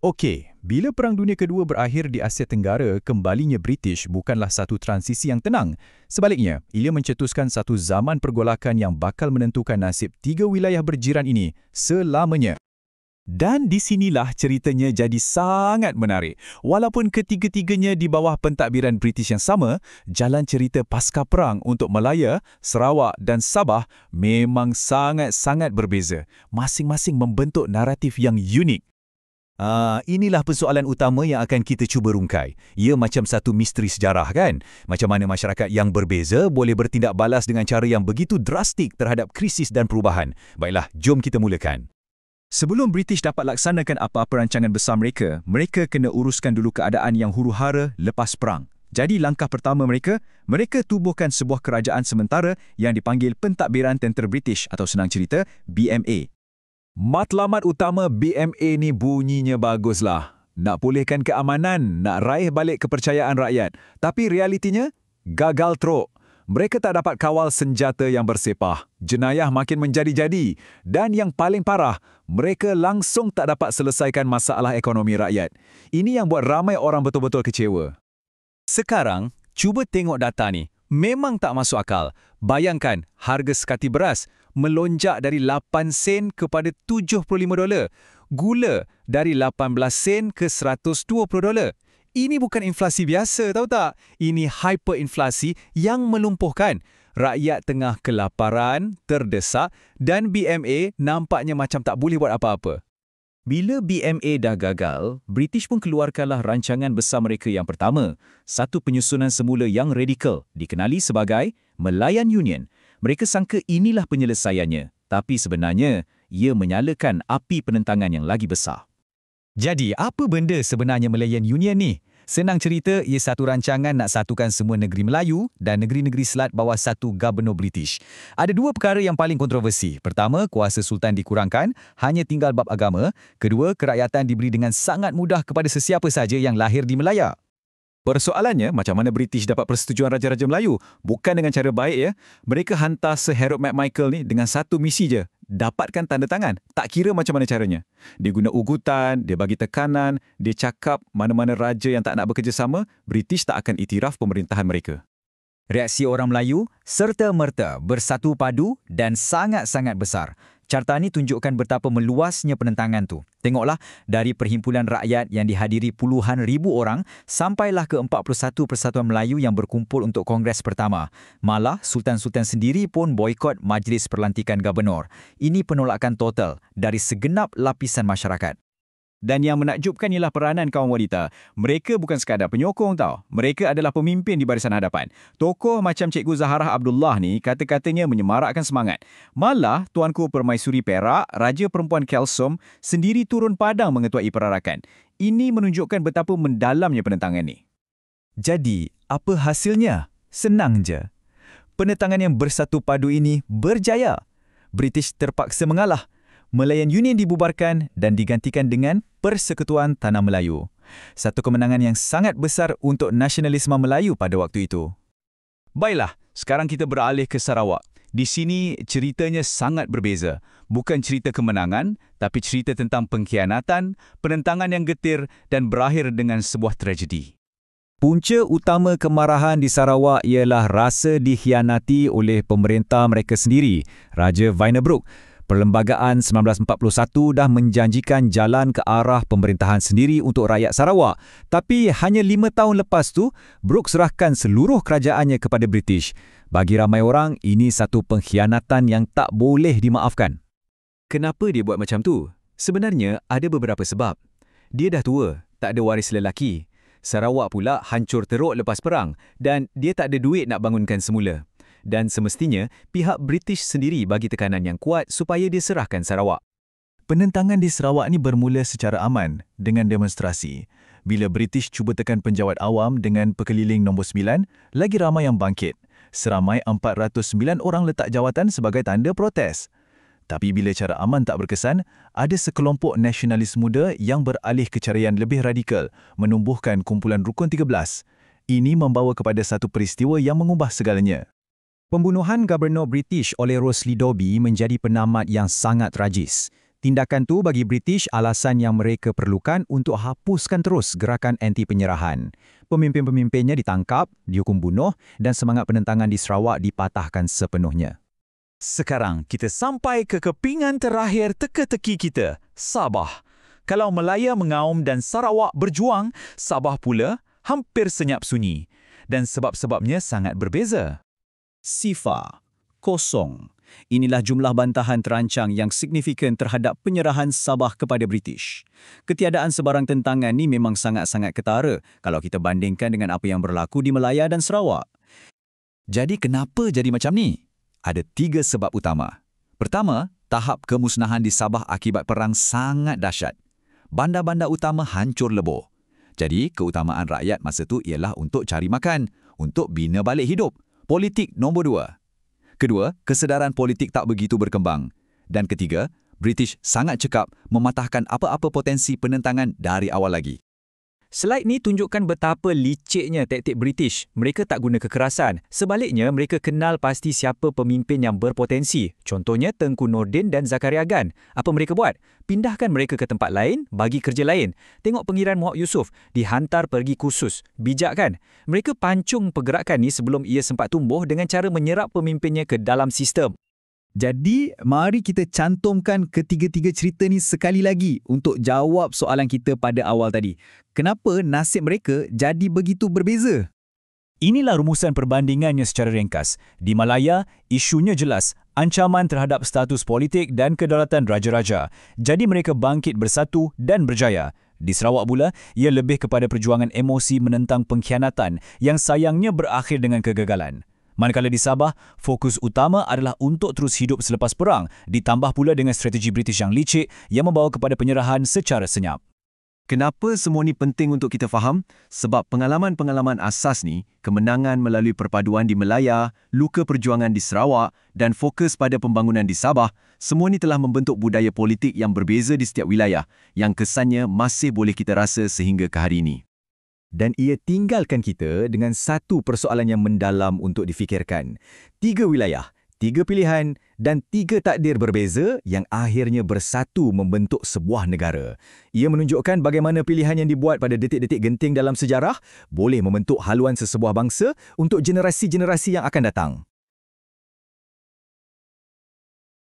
Okey, bila Perang Dunia Kedua berakhir di Asia Tenggara, kembalinya British bukanlah satu transisi yang tenang. Sebaliknya, ia mencetuskan satu zaman pergolakan yang bakal menentukan nasib tiga wilayah berjiran ini selamanya. Dan di sinilah ceritanya jadi sangat menarik. Walaupun ketiga-tiganya di bawah pentadbiran British yang sama, jalan cerita pasca perang untuk Malaya, Sarawak dan Sabah memang sangat-sangat berbeza. Masing-masing membentuk naratif yang unik. Inilah persoalan utama yang akan kita cuba rungkai. Ia macam satu misteri sejarah kan? Macam mana masyarakat yang berbeza boleh bertindak balas dengan cara yang begitu drastik terhadap krisis dan perubahan. Baiklah, jom kita mulakan. Sebelum British dapat laksanakan apa-apa rancangan besar mereka, mereka kena uruskan dulu keadaan yang huru-hara lepas perang. Jadi langkah pertama mereka tubuhkan sebuah kerajaan sementara yang dipanggil Pentadbiran Tentera British atau senang cerita BMA. Matlamat utama BMA ni bunyinya baguslah. Nak pulihkan keamanan, nak raih balik kepercayaan rakyat. Tapi realitinya, gagal teruk. Mereka tak dapat kawal senjata yang bersepah. Jenayah makin menjadi-jadi. Dan yang paling parah, mereka langsung tak dapat selesaikan masalah ekonomi rakyat. Ini yang buat ramai orang betul-betul kecewa. Sekarang, cuba tengok data ni. Memang tak masuk akal. Bayangkan, harga sekati beras melonjak dari 8 sen kepada $75. Gula dari 18 sen ke $120. Ini bukan inflasi biasa, tahu tak? Ini hyperinflasi yang melumpuhkan. Rakyat tengah kelaparan, terdesak dan BMA nampaknya macam tak boleh buat apa-apa. Bila BMA dah gagal, British pun keluarkanlah rancangan besar mereka yang pertama. Satu penyusunan semula yang radikal, dikenali sebagai Malayan Union. Mereka sangka inilah penyelesaiannya, tapi sebenarnya ia menyalakan api penentangan yang lagi besar. Jadi, apa benda sebenarnya Malayan Union ni? Senang cerita, ia satu rancangan nak satukan semua negeri Melayu dan negeri-negeri Selat bawah satu gubernur British. Ada dua perkara yang paling kontroversi. Pertama, kuasa sultan dikurangkan, hanya tinggal bab agama. Kedua, kerakyatan diberi dengan sangat mudah kepada sesiapa saja yang lahir di Melaya. Persoalannya, macam mana British dapat persetujuan Raja-Raja Melayu? Bukan dengan cara baik ya. Mereka hantar Sir Harold MacMichael ni dengan satu misi je. Dapatkan tanda tangan. Tak kira macam mana caranya. Dia guna ugutan, dia bagi tekanan, dia cakap mana-mana raja yang tak nak bekerjasama, British tak akan iktiraf pemerintahan mereka. Reaksi orang Melayu serta-merta bersatu padu dan sangat-sangat besar. Carta ini tunjukkan betapa meluasnya penentangan tu. Tengoklah, dari perhimpunan rakyat yang dihadiri puluhan ribu orang sampailah ke 41 persatuan Melayu yang berkumpul untuk kongres pertama. Malah, sultan-sultan sendiri pun boikot Majlis Perlantikan Gubernur. Ini penolakan total dari segenap lapisan masyarakat. Dan yang menakjubkan ialah peranan kaum wanita. Mereka bukan sekadar penyokong tau. Mereka adalah pemimpin di barisan hadapan. Tokoh macam Cikgu Zaharah Abdullah ni kata-katanya menyemarakkan semangat. Malah, Tuanku Permaisuri Perak, Raja Perempuan Kelsum sendiri turun padang mengetuai perarakan. Ini menunjukkan betapa mendalamnya penentangan ni. Jadi, apa hasilnya? Senang je. Penentangan yang bersatu padu ini berjaya. British terpaksa mengalah. Malayan Union dibubarkan dan digantikan dengan Persekutuan Tanah Melayu. Satu kemenangan yang sangat besar untuk nasionalisme Melayu pada waktu itu. Baiklah, sekarang kita beralih ke Sarawak. Di sini ceritanya sangat berbeza. Bukan cerita kemenangan, tapi cerita tentang pengkhianatan, penentangan yang getir dan berakhir dengan sebuah tragedi. Punca utama kemarahan di Sarawak ialah rasa dikhianati oleh pemerintah mereka sendiri, Raja Wynebrook. Perlembagaan 1941 dah menjanjikan jalan ke arah pemerintahan sendiri untuk rakyat Sarawak. Tapi hanya 5 tahun lepas tu, Brooke serahkan seluruh kerajaannya kepada British. Bagi ramai orang, ini satu pengkhianatan yang tak boleh dimaafkan. Kenapa dia buat macam tu? Sebenarnya, ada beberapa sebab. Dia dah tua, tak ada waris lelaki. Sarawak pula hancur teruk lepas perang dan dia tak ada duit nak bangunkan semula. Dan semestinya, pihak British sendiri bagi tekanan yang kuat supaya dia serahkan Sarawak. Penentangan di Sarawak ni bermula secara aman dengan demonstrasi. Bila British cuba tekan penjawat awam dengan pekeliling nombor 9, lagi ramai yang bangkit. Seramai 409 orang letak jawatan sebagai tanda protes. Tapi bila cara aman tak berkesan, ada sekelompok nasionalis muda yang beralih ke cara yang lebih radikal, menumbuhkan kumpulan Rukun 13. Ini membawa kepada satu peristiwa yang mengubah segalanya. Pembunuhan Gubernur British oleh Rosely Dobbie menjadi penamat yang sangat tragis. Tindakan tu bagi British alasan yang mereka perlukan untuk hapuskan terus gerakan anti-penyerahan. Pemimpin-pemimpinnya ditangkap, dihukum bunuh dan semangat penentangan di Sarawak dipatahkan sepenuhnya. Sekarang kita sampai ke kepingan terakhir teka-teki kita, Sabah. Kalau Melaya mengaum dan Sarawak berjuang, Sabah pula hampir senyap sunyi. Dan sebab-sebabnya sangat berbeza. Sifa, kosong. Inilah jumlah bantahan terancang yang signifikan terhadap penyerahan Sabah kepada British. Ketiadaan sebarang tentangan ni memang sangat-sangat ketara kalau kita bandingkan dengan apa yang berlaku di Melaya dan Sarawak. Jadi kenapa jadi macam ni? Ada 3 sebab utama. Pertama, tahap kemusnahan di Sabah akibat perang sangat dahsyat. Bandar-bandar utama hancur lebur. Jadi, keutamaan rakyat masa tu ialah untuk cari makan, untuk bina balik hidup. Politik nombor 2. Kedua, kesedaran politik tak begitu berkembang. Dan ketiga, British sangat cekap mematahkan apa-apa potensi penentangan dari awal lagi. Slide ni tunjukkan betapa liciknya taktik British. Mereka tak guna kekerasan. Sebaliknya, mereka kenal pasti siapa pemimpin yang berpotensi. Contohnya Tengku Nordin dan Zakaria Gan. Apa mereka buat? Pindahkan mereka ke tempat lain, bagi kerja lain. Tengok pengiran Muhammad Yusof, dihantar pergi kursus. Bijak kan? Mereka pancung pergerakan ni sebelum ia sempat tumbuh dengan cara menyerap pemimpinnya ke dalam sistem. Jadi, mari kita cantumkan ketiga-tiga cerita ni sekali lagi untuk jawab soalan kita pada awal tadi. Kenapa nasib mereka jadi begitu berbeza? Inilah rumusan perbandingannya secara ringkas. Di Malaya, isunya jelas, ancaman terhadap status politik dan kedaulatan raja-raja. Jadi mereka bangkit bersatu dan berjaya. Di Sarawak pula, ia lebih kepada perjuangan emosi menentang pengkhianatan yang sayangnya berakhir dengan kegagalan. Manakala di Sabah, fokus utama adalah untuk terus hidup selepas perang, ditambah pula dengan strategi British yang licik yang membawa kepada penyerahan secara senyap. Kenapa semua ni penting untuk kita faham? Sebab pengalaman-pengalaman asas ni, kemenangan melalui perpaduan di Melaya, luka perjuangan di Sarawak dan fokus pada pembangunan di Sabah, semua ni telah membentuk budaya politik yang berbeza di setiap wilayah yang kesannya masih boleh kita rasa sehingga ke hari ini. Dan ia tinggalkan kita dengan satu persoalan yang mendalam untuk difikirkan. 3 wilayah, 3 pilihan dan 3 takdir berbeza yang akhirnya bersatu membentuk sebuah negara. Ia menunjukkan bagaimana pilihan yang dibuat pada detik-detik genting dalam sejarah boleh membentuk haluan sesebuah bangsa untuk generasi-generasi yang akan datang.